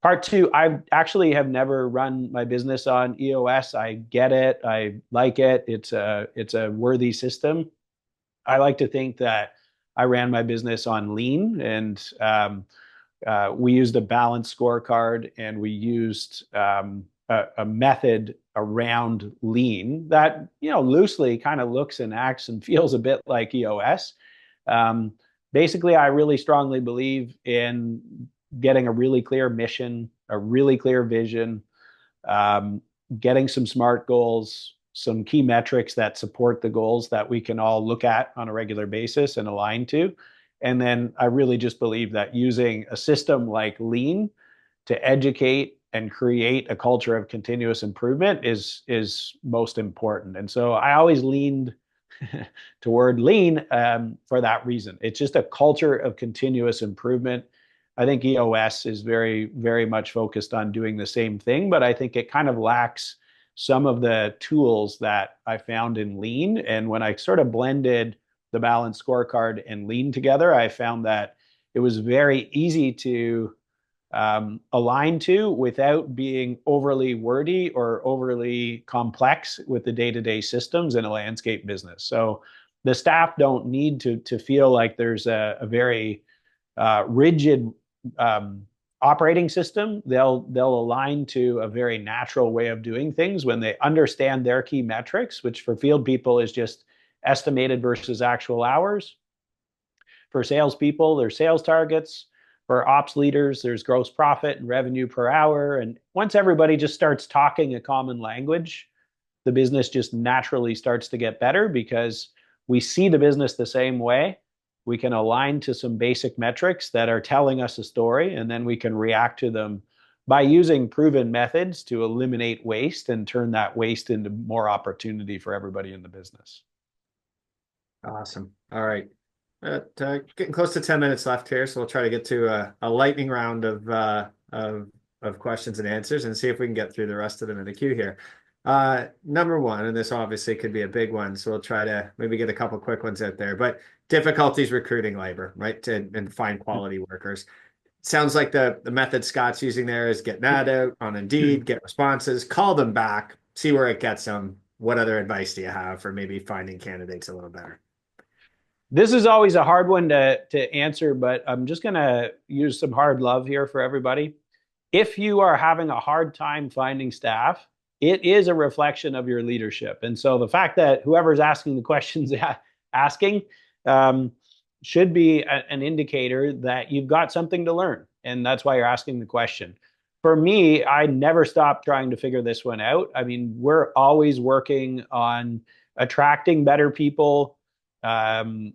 part two, I actually have never run my business on EOS. I get it. I like it. It's a worthy system. I like to think that I ran my business on Lean, and we used a balanced scorecard, and we used a method around Lean that, loosely kind of looks and acts and feels a bit like EOS. Basically, I really strongly believe in getting a really clear mission, a really clear vision, getting some SMART goals, some key metrics that support the goals that we can all look at on a regular basis and align to. And then I really just believe that using a system like Lean to educate and create a culture of continuous improvement is most important. And so I always leaned toward Lean for that reason. It's just a culture of continuous improvement. I think EOS is very, very much focused on doing the same thing, but I think it kind of lacks some of the tools that I found in Lean. And when I sort of blended the balanced scorecard and Lean together, I found that it was very easy to align to without being overly wordy or overly complex with the day-to-day systems in a landscape business. So the staff don't need to feel like there's a very rigid operating system. They'll align to a very natural way of doing things when they understand their key metrics, which for field people is just estimated versus actual hours. For salespeople, there's sales targets. For ops leaders, there's gross profit and revenue per hour. And once everybody just starts talking a common language, the business just naturally starts to get better because we see the business the same way. We can align to some basic metrics that are telling us a story, and then we can react to them by using proven methods to eliminate waste and turn that waste into more opportunity for everybody in the business. Awesome. All right. Getting close to 10 minutes left here, so we'll try to get to a lightning round of questions and answers and see if we can get through the rest of them in the queue here. Number one, and this obviously could be a big one, so we'll try to maybe get a couple quick ones out there, but difficulties recruiting labor, right? And find quality workers. Sounds like the method Scott's using there is get an ad out on Indeed, get responses, call them back, see where it gets them. What other advice do you have for maybe finding candidates a little better? This is always a hard one to answer, but I'm just going to use some hard love here for everybody. If you are having a hard time finding staff, it is a reflection of your leadership. And so the fact that whoever's asking the questions asking should be an indicator that you've got something to learn. And that's why you're asking the question. For me, I never stopped trying to figure this one out. I mean, we're always working on attracting better people,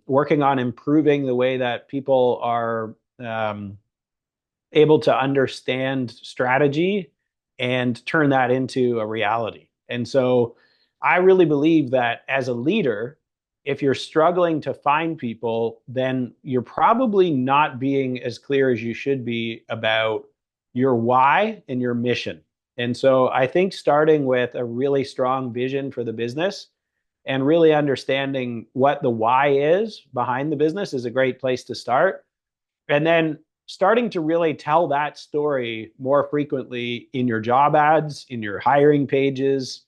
working on improving the way that people are able to understand strategy and turn that into a reality. And so I really believe that as a leader, if you're struggling to find people, then you're probably not being as clear as you should be about your why and your mission. And so I think starting with a really strong vision for the business and really understanding what the why is behind the business is a great place to start. And then starting to really tell that story more frequently in your job ads, in your hiring pages,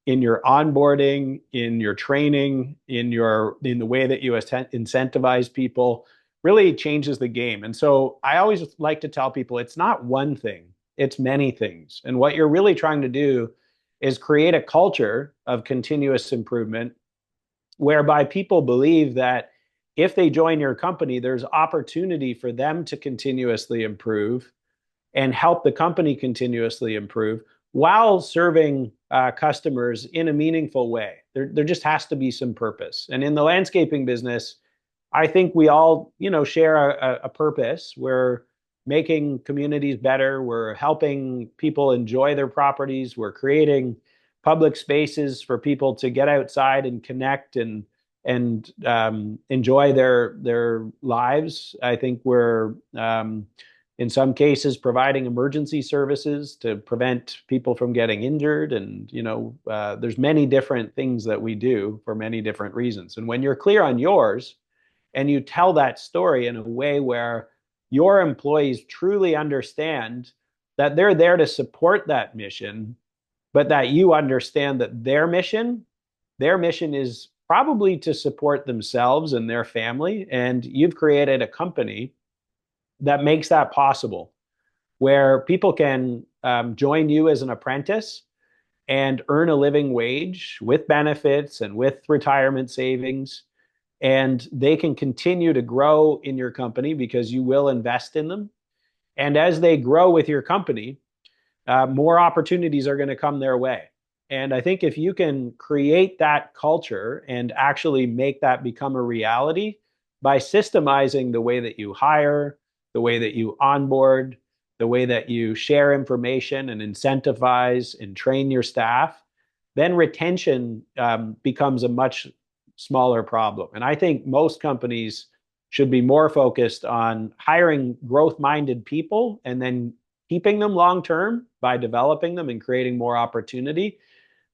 in your onboarding, in your training, in the way that you incentivize people really changes the game. And so I always like to tell people it's not one thing, it's many things. And what you're really trying to do is create a culture of continuous improvement whereby people believe that if they join your company, there's opportunity for them to continuously improve and help the company continuously improve while serving customers in a meaningful way. There just has to be some purpose. And in the landscaping business, I think we all, share a purpose. We're making communities better. We're helping people enjoy their properties. We're creating public spaces for people to get outside and connect and enjoy their lives. I think we're in some cases providing emergency services to prevent people from getting injured, and there's many different things that we do for many different reasons. And when you're clear on yours and you tell that story in a way where your employees truly understand that they're there to support that mission, but that you understand that their mission is probably to support themselves and their family, and you've created a company that makes that possible, where people can join you as an apprentice and earn a living wage with benefits and with retirement savings, and they can continue to grow in your company because you will invest in them. And as they grow with your company, more opportunities are going to come their way. And I think if you can create that culture and actually make that become a reality by systemizing the way that you hire, the way that you onboard, the way that you share information and incentivize and train your staff, then retention becomes a much smaller problem. And I think most companies should be more focused on hiring growth-minded people and then keeping them long-term by developing them and creating more opportunity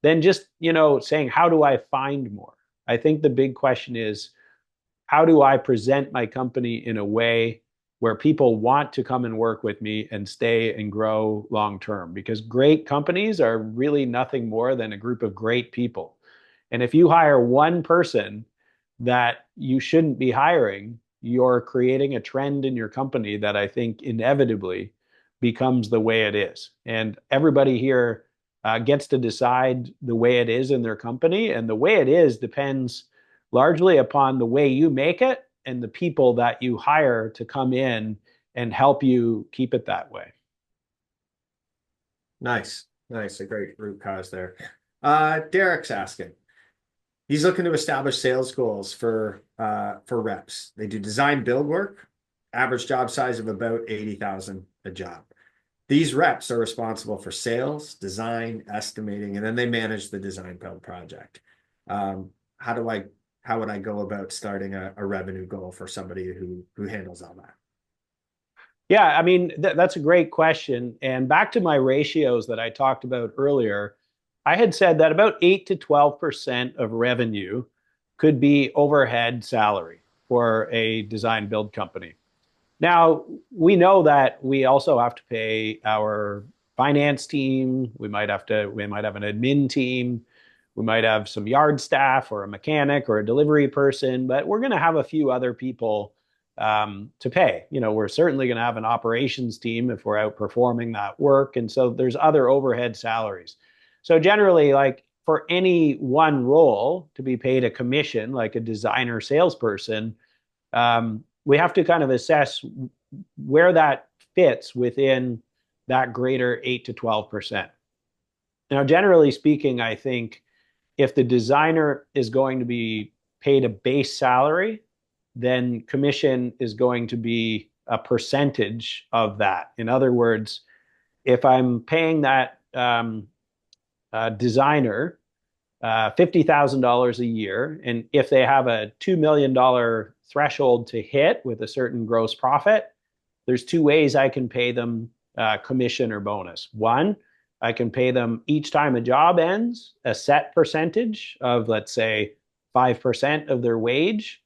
than just, saying, how do I find more? I think the big question is, how do I present my company in a way where people want to come and work with me and stay and grow long-term? Because great companies are really nothing more than a group of great people. And if you hire one person that you shouldn't be hiring, you're creating a trend in your company that I think inevitably becomes the way it is. And everybody here gets to decide the way it is in their company. And the way it is depends largely upon the way you make it and the people that you hire to come in and help you keep it that way. Nice. A great root cause there. Derek's asking. He's looking to establish sales goals for reps. They do design build work, average job size of about 80,000 a job. These reps are responsible for sales, design, estimating, and then they manage the design build project. How would I go about starting a revenue goal for somebody who handles all that? Yeah, I mean, that's a great question. And back to my ratios that I talked about earlier, I had said that about 8 to 12% of revenue could be overhead salary for a design build company. Now, we know that we also have to pay our finance team. We might have an admin team. We might have some yard staff or a mechanic or a delivery person, but we're going to have a few other people to pay. We're certainly going to have an operations team if we're outperforming that work. And so there's other overhead salaries. So generally, like for any one role to be paid a commission, like a designer salesperson, we have to kind of assess where that fits within that greater 8 to 12%. Now, generally speaking, I think if the designer is going to be paid a base salary, then commission is going to be a percentage of that. In other words, if I'm paying that designer $50,000 a year, and if they have a $2 million threshold to hit with a certain gross profit, there's two ways I can pay them commission or bonus. One, I can pay them each time a job ends, a set percentage of, let's say, 5% of their wage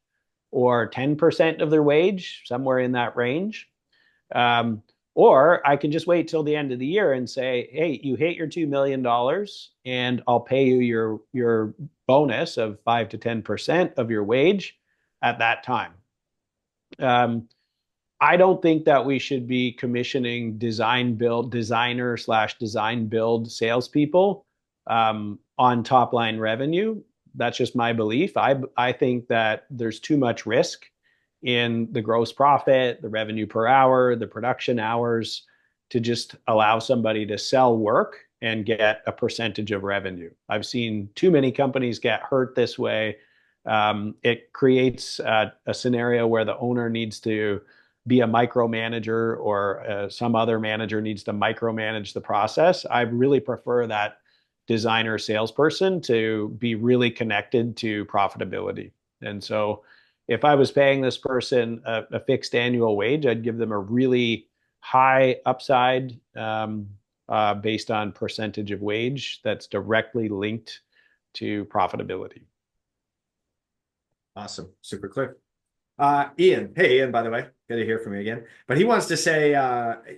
or 10% of their wage, somewhere in that range. Or I can just wait till the end of the year and say, hey, you hit your $2 million and I'll pay you your bonus of 5 to 10% of your wage at that time. I don't think that we should be commissioning designer slash design build salespeople on top line revenue. That's just my belief. I think that there's too much risk in the gross profit, the revenue per hour, the production hours to just allow somebody to sell work and get a percentage of revenue. I've seen too many companies get hurt this way. It creates a scenario where the owner needs to be a micromanager or some other manager needs to micromanage the process. I really prefer that designer salesperson to be really connected to profitability. And so if I was paying this person a fixed annual wage, I'd give them a really high upside based on percentage of wage that's directly linked to profitability. Awesome. Super clear. Ian. Hey, Ian, by the way, good to hear from you again. But he wants to say,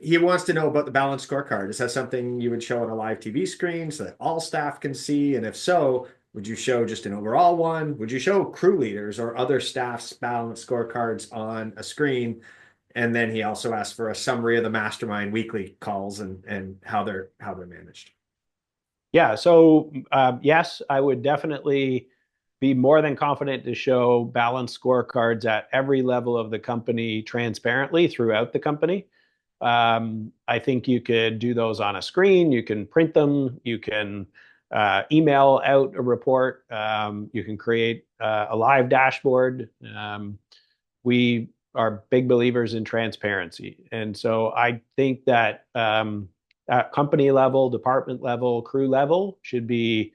he wants to know about the balanced scorecard. Is that something you would show on a live TV screen so that all staff can see? And if so, would you show just an overall one? Would you show crew leaders or other staff's balanced scorecards on a screen? And then he also asked for a summary of the mastermind weekly calls and how they're managed. Yeah. So yes, I would definitely be more than confident to show balanced scorecards at every level of the company transparently throughout the company. I think you could do those on a screen. You can print them. You can email out a report. You can create a live dashboard. We are big believers in transparency. And so I think that at company level, department level, crew level should be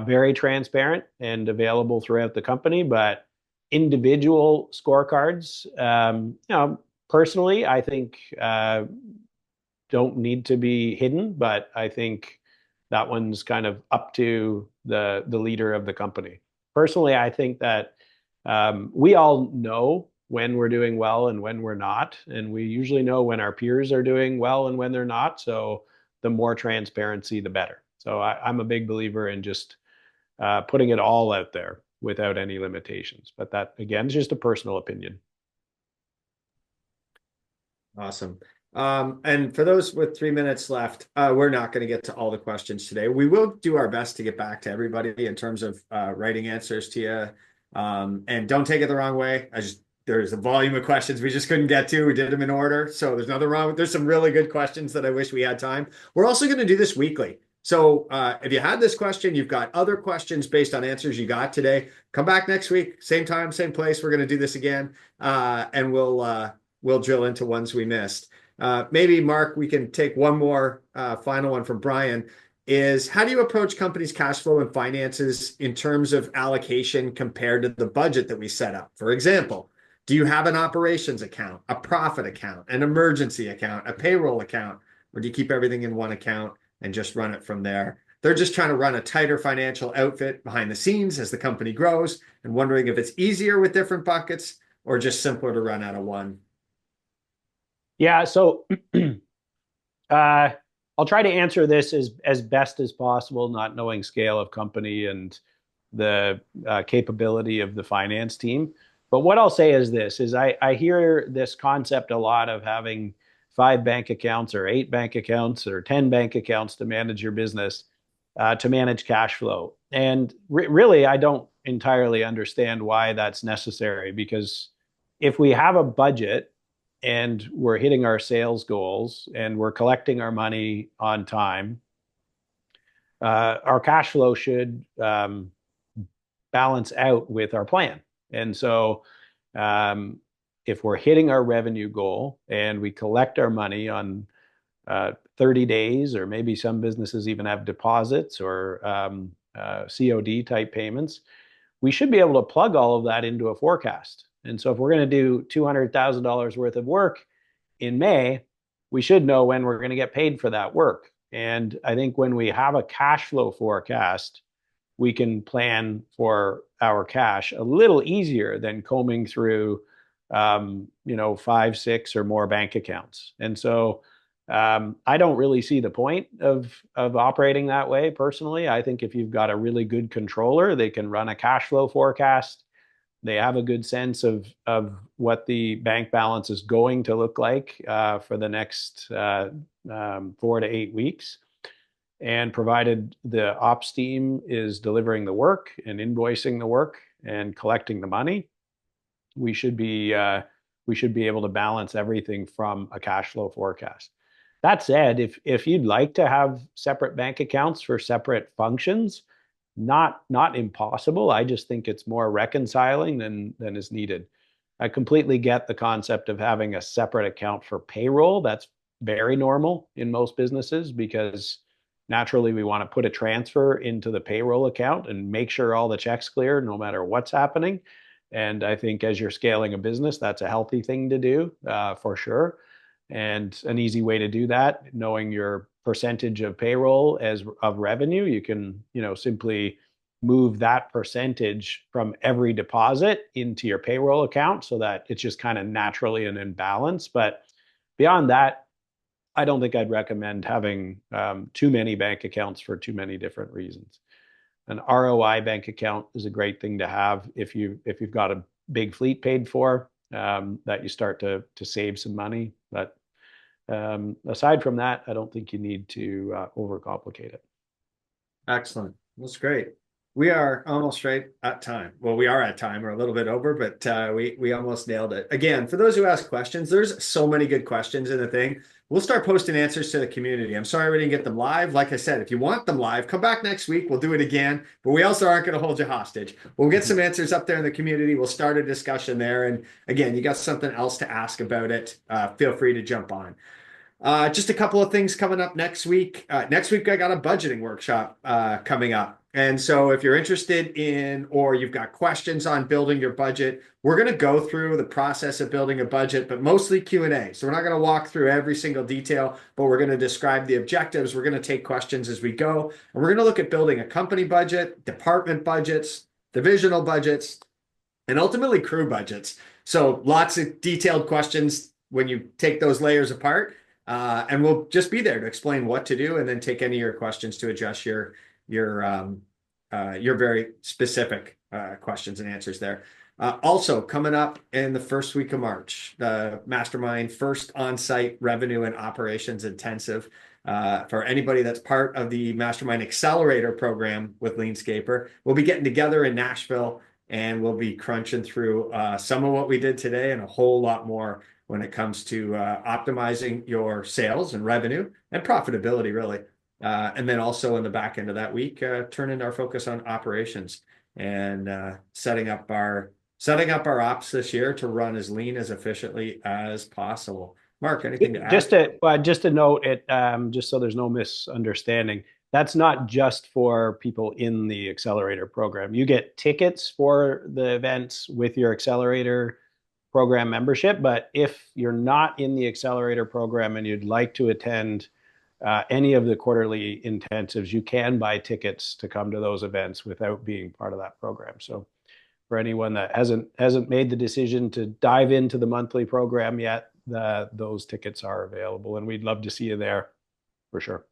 very transparent and available throughout the company. But individual scorecards, personally, I think don't need to be hidden, but I think that one's kind of up to the leader of the company. Personally, I think that we all know when we're doing well and when we're not, and we usually know when our peers are doing well and when they're not. So the more transparency, the better. So I'm a big believer in just putting it all out there without any limitations. But that, again, is just a personal opinion. Awesome. And for those with 3 minutes left, we're not going to get to all the questions today. We will do our best to get back to everybody in terms of writing answers to you. And don't take it the wrong way. There's a volume of questions we just couldn't get to. We did them in order. So there's nothing wrong. There's some really good questions that I wish we had time. We're also going to do this weekly. So if you had this question, you've got other questions based on answers you got today, come back next week, same time, same place. We're going to do this again, and we'll drill into ones we missed. Maybe, Mark, we can take one more final one from Brian. Is how do you approach companies' cash flow and finances in terms of allocation compared to the budget that we set up? For example, do you have an operations account, a profit account, an emergency account, a payroll account, or do you keep everything in one account and just run it from there? They're just trying to run a tighter financial outfit behind the scenes as the company grows and wondering if it's easier with different buckets or just simpler to run out of one. Yeah, so I'll try to answer this as best as possible, not knowing scale of company and the capability of the finance team. But what I'll say is this, is I hear this concept a lot of having 5 bank accounts or 8 bank accounts or 10 bank accounts to manage your business, to manage cash flow. And really, I don't entirely understand why that's necessary, because if we have a budget and we're hitting our sales goals and we're collecting our money on time, our cash flow should balance out with our plan. And so if we're hitting our revenue goal and we collect our money on 30 days, or maybe some businesses even have deposits or COD type payments, we should be able to plug all of that into a forecast. And so if we're going to do $200,000 worth of work in May, we should know when we're going to get paid for that work. And I think when we have a cash flow forecast, we can plan for our cash a little easier than combing through 5, 6 or more bank accounts. And so I don't really see the point of operating that way personally. I think if you've got a really good controller, they can run a cash flow forecast. They have a good sense of what the bank balance is going to look like for the next 4 to 8 weeks. And provided the ops team is delivering the work and invoicing the work and collecting the money, we should be able to balance everything from a cash flow forecast. That said, if you'd like to have separate bank accounts for separate functions, not impossible. I just think it's more reconciling than is needed. I completely get the concept of having a separate account for payroll. That's very normal in most businesses because naturally we want to put a transfer into the payroll account and make sure all the checks clear no matter what's happening. And I think as you're scaling a business, that's a healthy thing to do for sure. And an easy way to do that, knowing your percentage of payroll as of revenue, you can, simply move that percentage from every deposit into your payroll account so that it's just kind of naturally an imbalance. But beyond that, I don't think I'd recommend having too many bank accounts for too many different reasons. An ROI bank account is a great thing to have if you've got a big fleet paid for, that you start to save some money. But aside from that, I don't think you need to overcomplicate it. Excellent. That's great. We are almost right at time. Well, we are at time. We're a little bit over, but we almost nailed it. Again, for those who ask questions, there's so many good questions in the thing. We'll start posting answers to the community. I'm sorry we didn't get them live. Like I said, if you want them live, come back next week. We'll do it again, but we also aren't going to hold you hostage. We'll get some answers up there in the community. We'll start a discussion there. And again, you got something else to ask about it, feel free to jump on. Just a couple of things coming up next week. Next week, I got a budgeting workshop coming up. And so if you're interested in, or you've got questions on building your budget, we're going to go through the process of building a budget, but mostly Q&A. So we're not going to walk through every single detail, but we're going to describe the objectives. We're going to take questions as we go. And we're going to look at building a company budget, department budgets, divisional budgets, and ultimately crew budgets. So lots of detailed questions when you take those layers apart. And we'll just be there to explain what to do and then take any of your questions to address your very specific questions and answers there. Also coming up in the first week of March, the Mastermind first on-site revenue and operations intensive. For anybody that's part of the Mastermind Accelerator program with LeanScaper, we'll be getting together in Nashville and we'll be crunching through some of what we did today and a whole lot more when it comes to optimizing your sales and revenue and profitability, really. And then also in the back end of that week, turning our focus on operations and setting up our ops this year to run as lean as efficiently as possible. Mark, anything to add? Just to note it, just so there's no misunderstanding, that's not just for people in the accelerator program. You get tickets for the events with your accelerator program membership, but if you're not in the accelerator program and you'd like to attend any of the quarterly intensives, you can buy tickets to come to those events without being part of that program. So for anyone that hasn't made the decision to dive into the monthly program yet, those tickets are available, and we'd love to see you there for sure.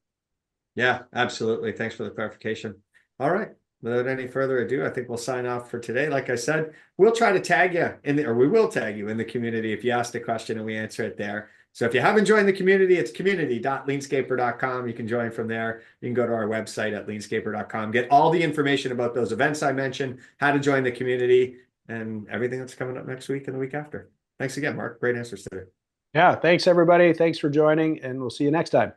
Yeah, absolutely. Thanks for the clarification. All right. Without any further ado, I think we'll sign off for today. Like I said, we'll try to tag you we will tag you in the community if you ask a question and we answer it there. So if you haven't joined the community, it's community.leanscaper.com. You can join from there. You can go to our website at leanscaper.com, get all the information about those events I mentioned, how to join the community, and everything that's coming up next week and the week after. Thanks again, Mark. Great answers today. Yeah, thanks everybody. Thanks for joining, and we'll see you next time.